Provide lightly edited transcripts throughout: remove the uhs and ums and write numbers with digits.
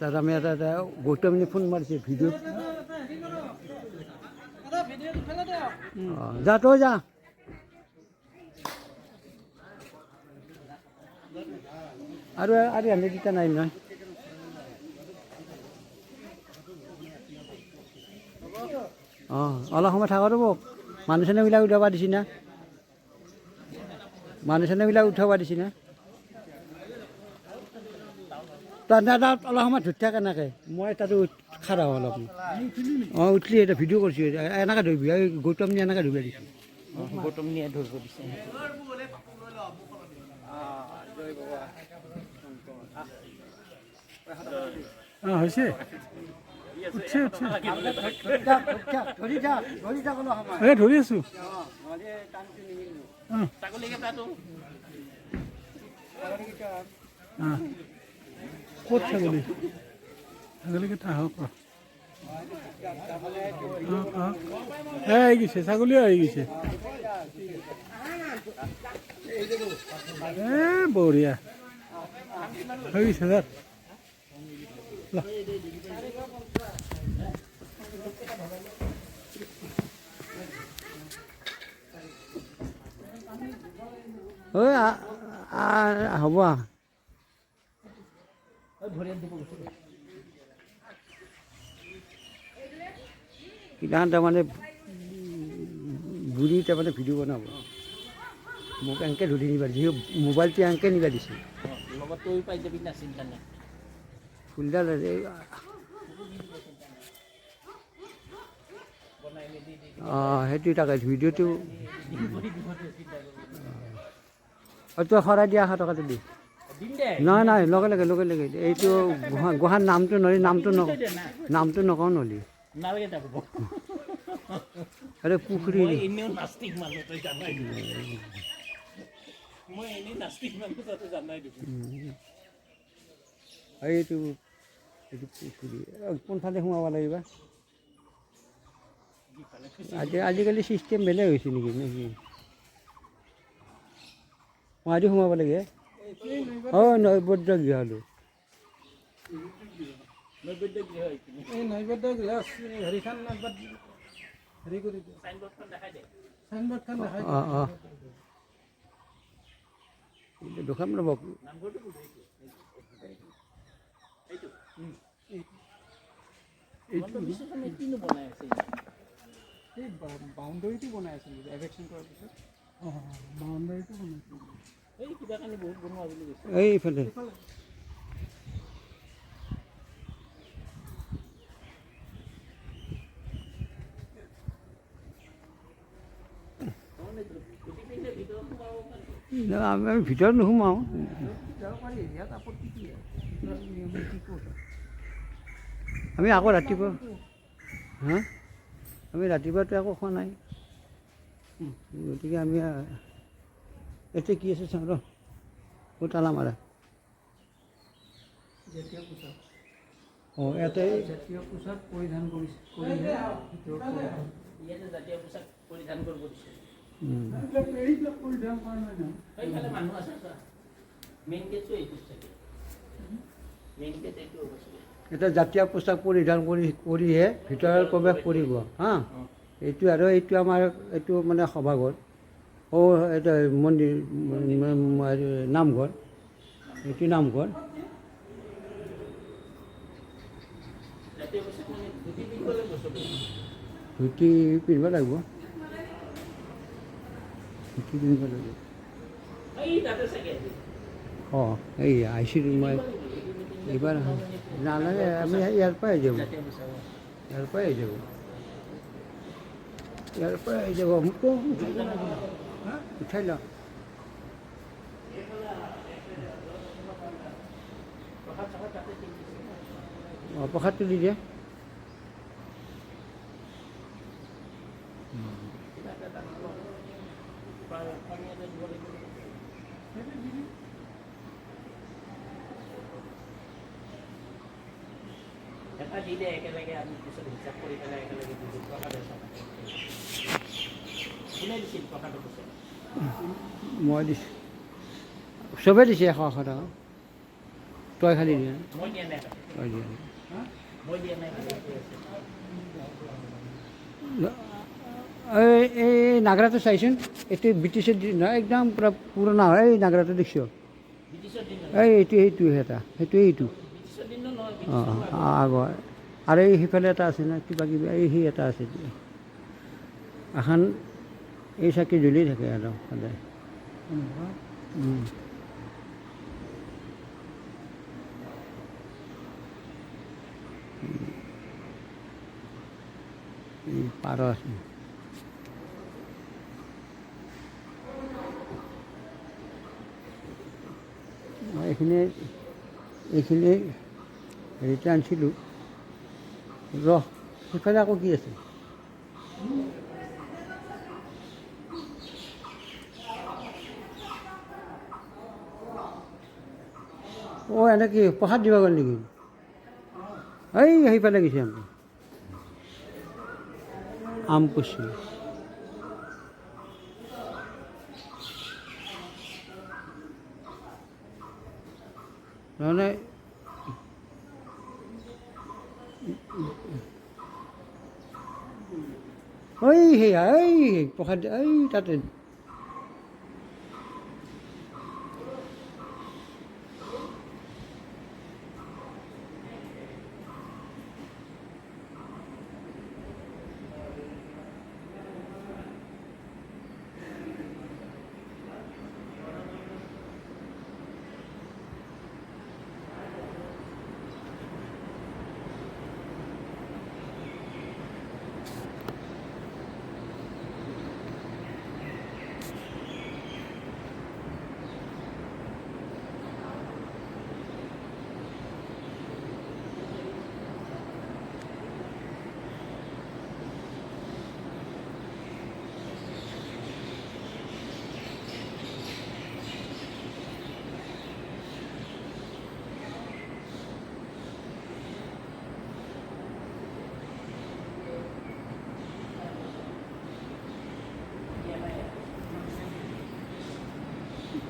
তাত আমি এটা গৌতমে ফোন মাৰিছে ভিডিঅ' যা তই যা আৰু আমি তেতিয়া নাই নহয় অলপ সময় থাকো ৰ'ব মানুহ চানুহবিলাক উঠাব দিছি না মানুহ চানুহবিলাক উঠাব দিছি না তাত অলপ সময় ধৰি থাক এনেকৈ মই তাতো খাৰা অলপ উঠলি এটা ভিডিঅ' কৰিছোঁ এনেকৈ ধৰিবি গৌতম নি এনেকৈ ধৰিব দিছোঁ গৌতম নিয়ে ধৰিব দিছে হৈছে ধৰি আছো ক'ত ছাগলী ছাগলীকেইটা আহক আহি গৈছে ছাগলীও আহি গৈছে বঢ়িয়া হৈ গৈছে যাত হ'ব কিমান তাৰমানে বুঢ়ী তাৰমানে ভিডিঅ' বনাব মোক এনেকৈ ধৰি নিবা দিছে মোবাইলটো এনেকৈ নিবা দিছে ফুলডাল সেইটো তাকে ভিডিঅ'টো তই শৰাই দিয়া 100 টকাটো দি নাই নাই লগে লগে এইটো গুহাৰ নামটো নলি নামটো নকওঁ নলি আৰে পুখুৰী এইটো এইটো পুখুৰী কোনফালে সোমাব লাগিব আজিকালি চিষ্টেম বেলেগ হৈছে নেকি গুৱাহাটী সোমাব লাগে অঁ নৈবদ্য গৃহটো অঁ অঁ দোকান ৰ'ব বাউণ্ডাৰীটো বনাই আছিল এভেকশ্যন কৰাৰ পিছত বাউণ্ডাৰীটো বনাইছিল এইফালে আমি ভিতৰত নোসোমাওঁ আমি আকৌ ৰাতিপুৱা হা আমি ৰাতিপুৱাতো একো খোৱা নাই গতিকে আমি এতিয়া কি আছে চাওঁ ৰ তালা মাৰা অঁ ইয়াতে জাতীয় পোচাক পৰিধান কৰিছে এটা জাতীয় পোচাক পৰিধান কৰিহে ভিতৰত প্ৰৱেশ কৰিব হা এইটো আৰু এইটো আমাৰ এইটো মানে সভাঘৰ এইটো মন্দিৰ নামঘৰ এইটো নামঘৰ ধুতি পিন্ধিব লাগিব অঁ এই আহিছিলোঁ মই এইবাৰ নালাগে আমি ইয়াৰ পৰাই যাব ইয়াৰ পৰাই যাব মোকো উঠাই লওঁ অঁ প্ৰসাদটো দি দিয়ে একেলগে আমি পিছত হিচাপ কৰি পেলাই একেলগে কোনে দিছিল প্ৰসাদৰ পিছত মই দিছোঁ চবেই দিছে এশ টকা তই খালি দিয়া মই দিয়া নাই তই দিয়া মই দিয়া নাই এই নাগৰাটো চাইছোন এইটো ব্ৰিটিছৰ নহয় একদম পূৰা পুৰণা হয় এই নাগৰাটো দেখিছ এইটো এইটো অঁ আগৰ আৰু এই সিফালে এটা আছে না কিবা কিবি সেই এটা আছে এখন এই চাকি জ্বলি থাকে আৰু সদায় পাৰ আছে মই এইখিনি হেৰিতে আনিছিলোঁ সেইফালে আকৌ কি আছে অঁ এনেকৈ প্ৰসাদ দিব গ'ল নেকি এই সেইফালে গৈছে আমি আম পুছি তাৰমানে এই প্ৰসাদ এই তাতে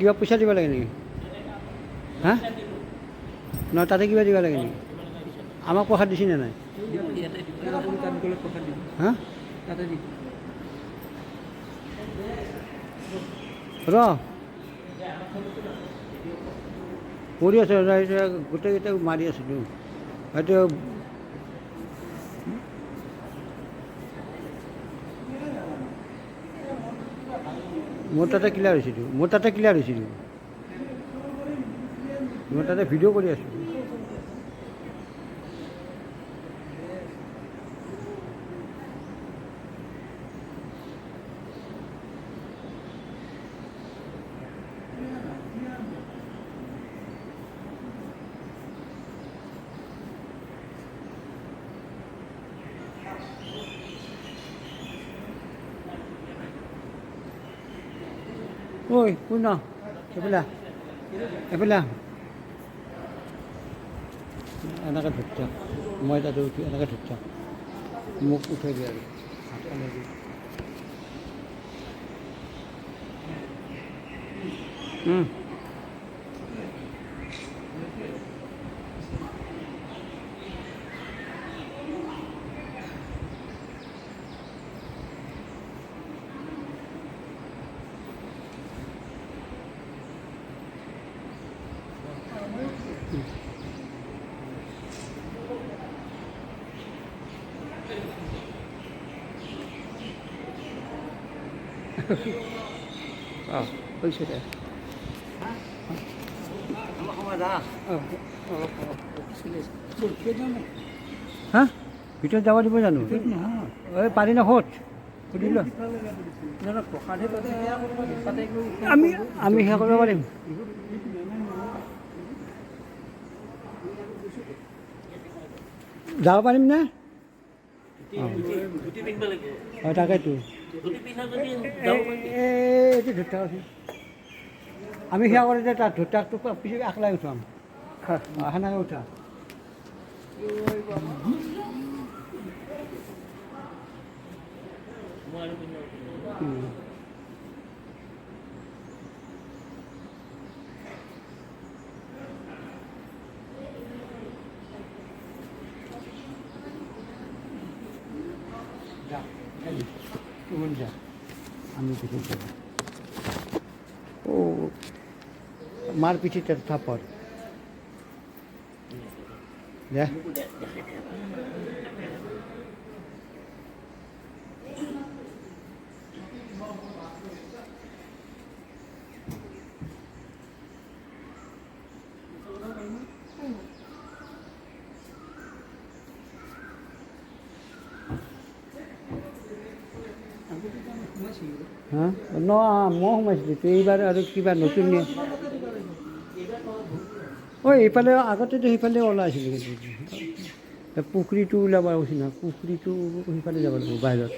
কিবা পইচা দিব লাগে নেকি হা নহয় তাতে কিবা দিব লাগে নেকি আমাক প্ৰসাদ দিছি নে নাই হা ৰ কৰি আছে গোটেইকেইটা মাৰি আছিলোঁ হয়তো মোৰ তাতে ক্লিয়াৰ হৈছিলোঁ মোৰ তাতে ভিডিঅ' কৰি আছোঁ ঐ কোন এফালে এনেকৈ ধৰছা মই তাতে উঠি এনেকৈ ধৰছা মোক উঠাই দিয়ে আৰু হৈছে দে হা ভিতৰত যাব দিব জানো এই পাৰি না সোধ সুধিল আমি সেয়া কৰিব পাৰিম যাব পাৰিম নে হয় তাকেতো এইটো ধুতা আমি সেয়া কৰি যে তাত ধুতাকটো পিছত একলাই উঠাম সেনেকৈ উঠা আমি পিছিয়ে যাব ও মার পিছিয়ে থাপড় দে হা ন মই সোমাইছিলোঁ তো এইবাৰ আৰু কিবা নতুন ঐ এইফালে আগতেতো সেইফালে ওলাইছিলোঁ কিন্তু পুখুৰীটো ওলাব কৈছে নহয় পুখুৰীটো সেইফালে যাব লাগিব বাহিৰত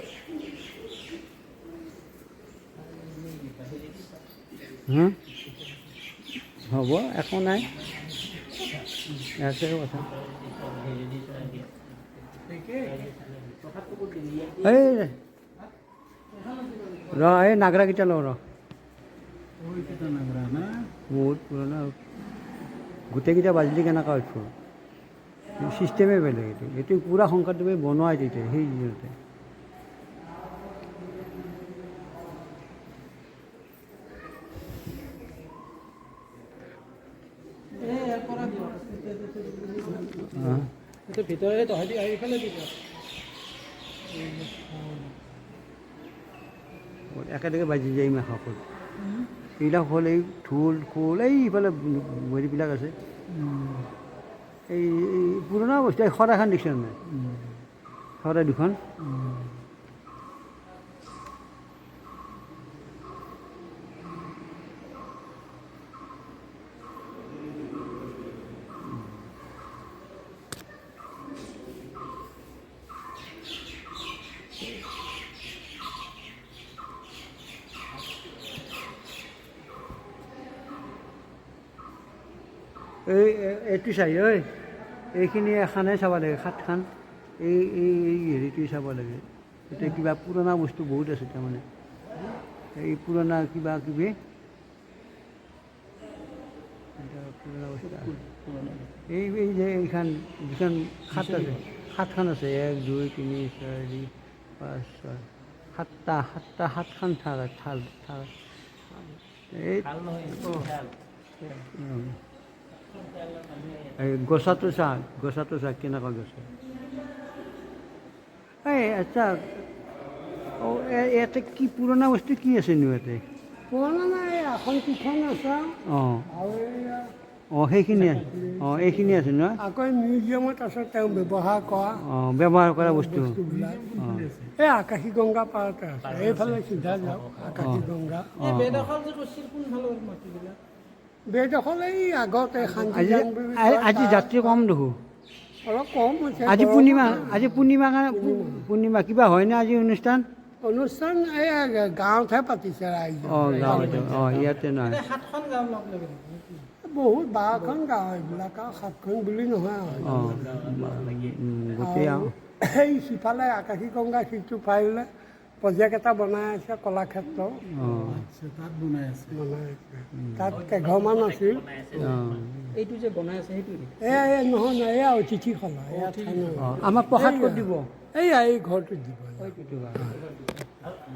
হা হ'ব একো নাই ইয়াতে কথা এই এই নাগৰাকেইটা লওঁ বহুত পুৰণা গোটেইকেইটা বাজিলে কেনেকুৱা উঠব চিষ্টেমে বেলেগ এইটো পূৰা শংকৰদেৱে বনোৱাই তেতিয়া সেই দিনতে ভিতৰে তহঁতি আহি পেলাই দিব একেলগে বাজি যায় ইমান সকল এইবিলাক হ'ল এই ঢোল খোল এইফালে হেৰিবিলাক আছে এই পুৰণা বস্তু এই শৰাইখন দেখিছে নাই শৰাই দুখন এইটো চাই ঐ এইখিনি এখানে চাব লাগে সাতখান এই হেৰিটোৱে চাব লাগে এতিয়া কিবা পুৰণা বস্তু বহুত আছে তাৰমানে এই পুৰণা কিবা কিবি পুৰণা বস্তু পুৰণা এই যে এইখান যিখন খাট আছে সাতখন আছে 1 2 3 4 5 6 সাতখন থাল এই ভাল নহয় ভাল এই গছাটো চা কেনেকুৱা গছ এই আচ্ছা ইয়াতে কি পুৰণা বস্তু কি আছেনো ইয়াতে পুৰণা নাই এখন কিখন আছে অঁ আৰু এইয়া সেইখিনি এইখিনি আছে নহয় আকৌ মিউজিয়ামত আছে তেওঁ ব্যৱহাৰ কৰা ব্যৱহাৰ কৰা বস্তু বস্তুবিলাক এই আকাশী গংগা পাৰতে আছে এইফালে চিধা যাওক আকাশী গংগা বেদখল যে কৰিছিল কোনফালৰ মাটিবিলাক বেদখল এই আগতে আজি আজি যাত্ৰী কম দেখোঁ অলপ কম হৈছে আজি পূৰ্ণিমা কিবা হয়নে আজি অনুষ্ঠান অনুষ্ঠান এই গাঁৱতহে পাতিছে ৰাইজে গাঁৱতে ইয়াতে নহয় সাতখন গাঁও লগ লাগি বহুত 12খন গাঁও এইবিলাক আৰু 7খন বুলি নহয় গোটেই আৰু এই সিফালে আকাশী গংগা সিটো পাৰিলে প্ৰজেক্ট এটা বনাই আছে কলাক্ষেত্ৰ তাত বনাই আছে তাত কেইঘৰমান আছিল এইটো যে বনাই আছে সেইটো এয়া নহয় এয়া অতিথিশালা এয়া আমাক প্ৰসাদ ক'ত দিব এইয়া এই ঘৰটোত দিব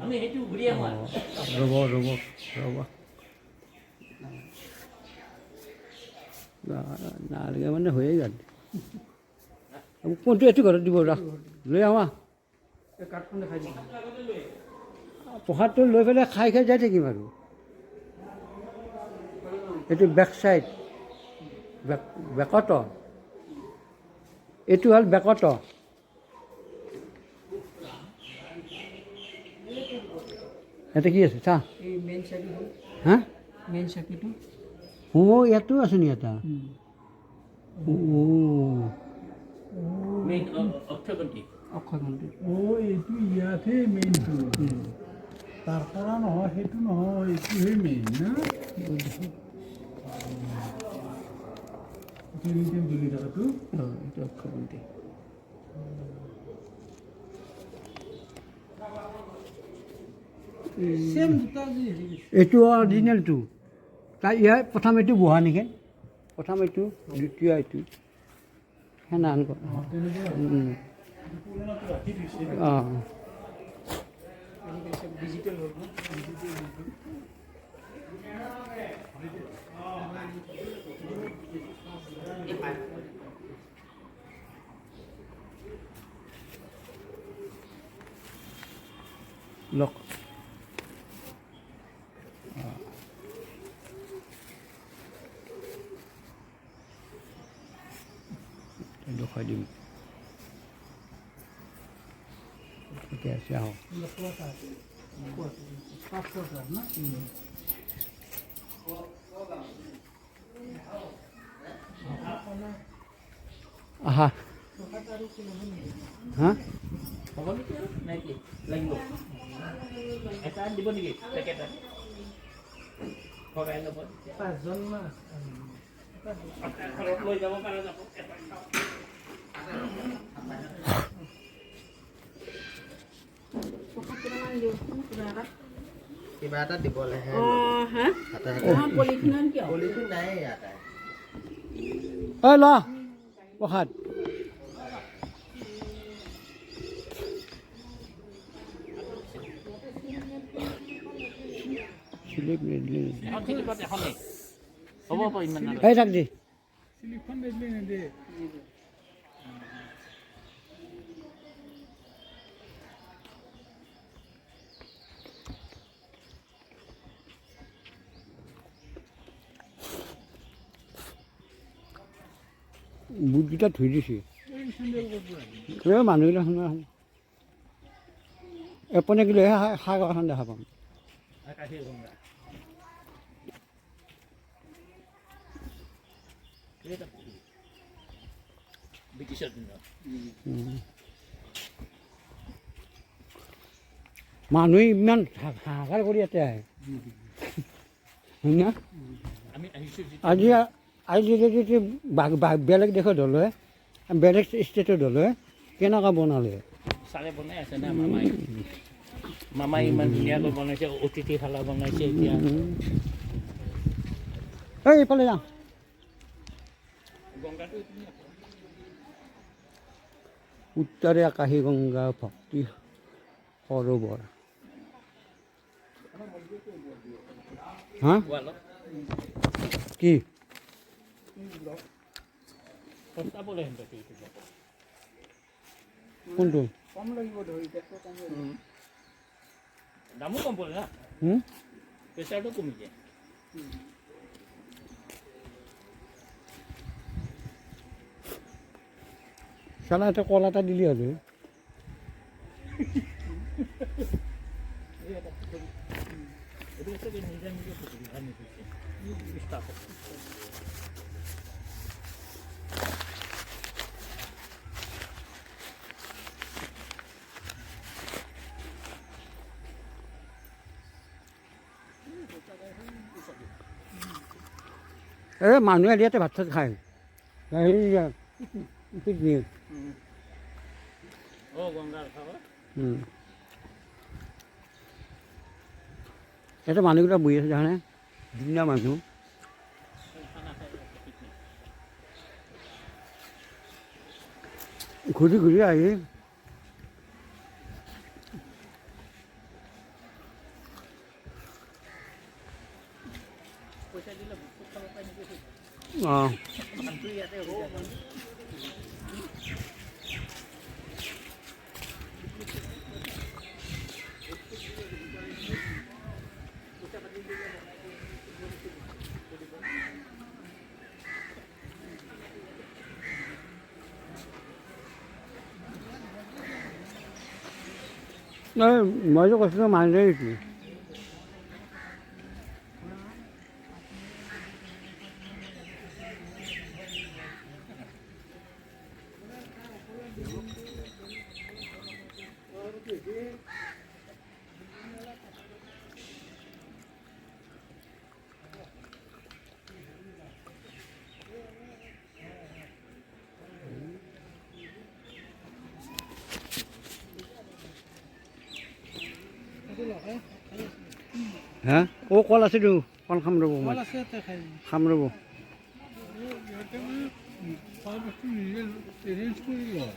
আমি সেইটো ঘূৰি আহোঁ ৰ'ব নালাগে মানে হৈয়ে গ'ল কোনটো এইটো ঘৰত দিব ৰাখ লৈ আহা কাঠখন দেখাই দিম প্ৰসাদটো লৈ পেলাই খাই যাই থাকিম আৰু এইটো বেক চাইড বেকত এইটো হ'ল বেকত ইয়াতে কি আছে চা এই মেইন চাকিটো হা মেইন চাকিটো ইয়াতো আছে নি এটা মেইন অক্ষয়গন্তি এইটো ইয়াতহে মেইনটো তাৰ পৰা নহয় সেইটো নহয় এইটোহে মেইন না জ্বলি থকাটো এইটো অক্ষয়গন্তি চেম দুটা যি এইটো অৰিজিনেলটো তাই ইয়াৰ প্ৰথম এইটো বহা নেকি প্ৰথম এইটো দ্বিতীয় এইটো সেনান ডিজিটেল হ'ল লক দেখুৱাই দিম ঠিকে আছে আহক আহা হা হ'ব নেকি আৰু নে কি লাগিব এটা দিব নেকি পেকেট ভগাই ল'ব 5জন মান ঘৰত লৈ যাব পৰা যাব কিবা এটা দিবলৈহে পলিথিন নাই ইয়াতে ঐ ল প্ৰসাদ হ'ব হ'ব ইমান এই থাক দে শ্লিপখন নিদিলে নিদিয়ে বুটকেইটা ধুই দিছে মানুহবিলাক শুনা এপনে গিলেহে সাগৰখন দেখা পাম আকাশী গংগা ব্ৰিটিছৰ দিনত মানুহে ইমান হাহাকাৰ কৰি ইয়াতে আহে হয় না আমি আহিছোঁ আজি যদি বেলেগ দেশত হ'লে বেলেগ ষ্টেটত হ'লে কেনেকুৱা বনালে ছাৰে বনাই আছে না মামাই ইমান ধুনীয়াকৈ বনাইছে অতিথিশালা বনাইছে এতিয়া এই এইফালে যাওঁ গংগাটো এইখিনি আছে উত্তৰে আকাশী গংগা ভক্তি সৰোবৰ হা ৱালত কি প্ৰস্তাৱলৈ সিহঁতক এইটো যাব কোনটো দামো কম পৰে না প্ৰেচাৰটো কমি যায় চালা এটা কল এটা দিলি হ'ল এইটো সঁচাকৈ নিজে নিজে সুবিধা নিদিছে ষ্টাফত এই মানুহে ইয়াতে ভাত চাত খায় পিকনিক গংগাৰ খাব ইয়াতে মানুহকেইটা বহি আছে জানে ধুনীয়া মানুহ ঘূৰি ঘূৰি আহি পইচা দিলে বস্তু খাব পাই নেকি অঁ মানুহটো ইয়াতে হ'ব মই যে কৈছিলোঁ মানুহে এইটো হা অ' কল আছে দিওঁ কল খাম ৰ'ব মই খাম ৰ'ব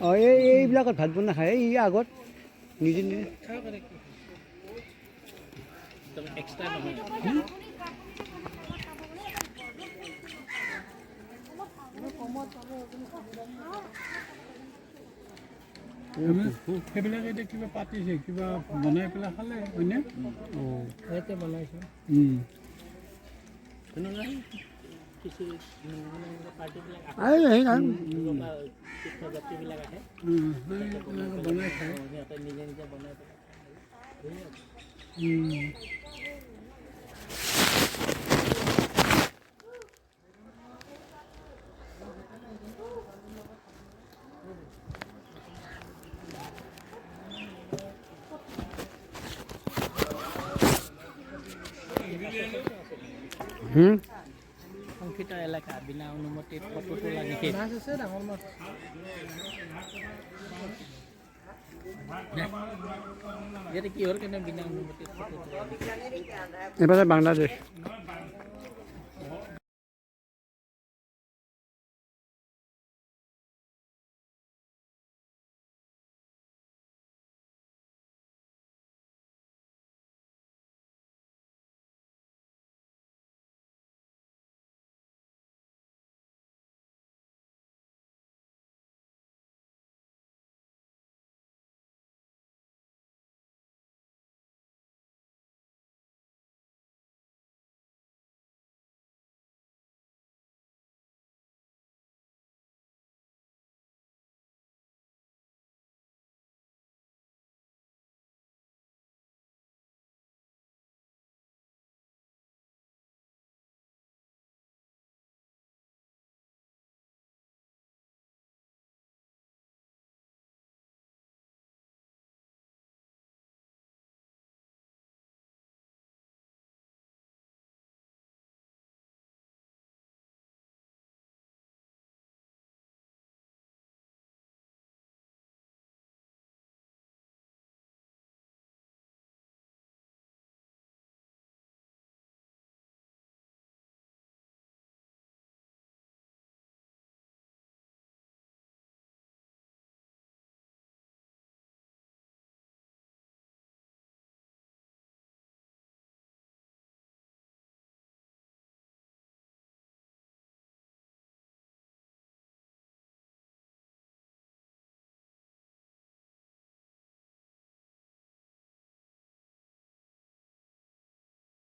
অঁ এইবিলাকত ভাত বনাই খায় এই আগত নিজে নিজে এক্সট্ৰা নহয় সেইবিলাক এতিয়া কিবা পাতিছে কিবা বনাই পেলাই খালে হয়নে ইয়াতে বনাইছে কিছু পাৰ্টিবিলাক তীৰ্থযাত্ৰীবিলাক আহে বনাই খায় সিহঁতে নিজে নিজে বনাই পেলাই সংকিত এলেকা বিনা অনুমতিত ফটো তোলা নিষেধ ইয়াতে কিহৰ কাৰণে বিনা অনুমতিত ফটো তোলা নিষেধ এবাৰ বাংলাদেশ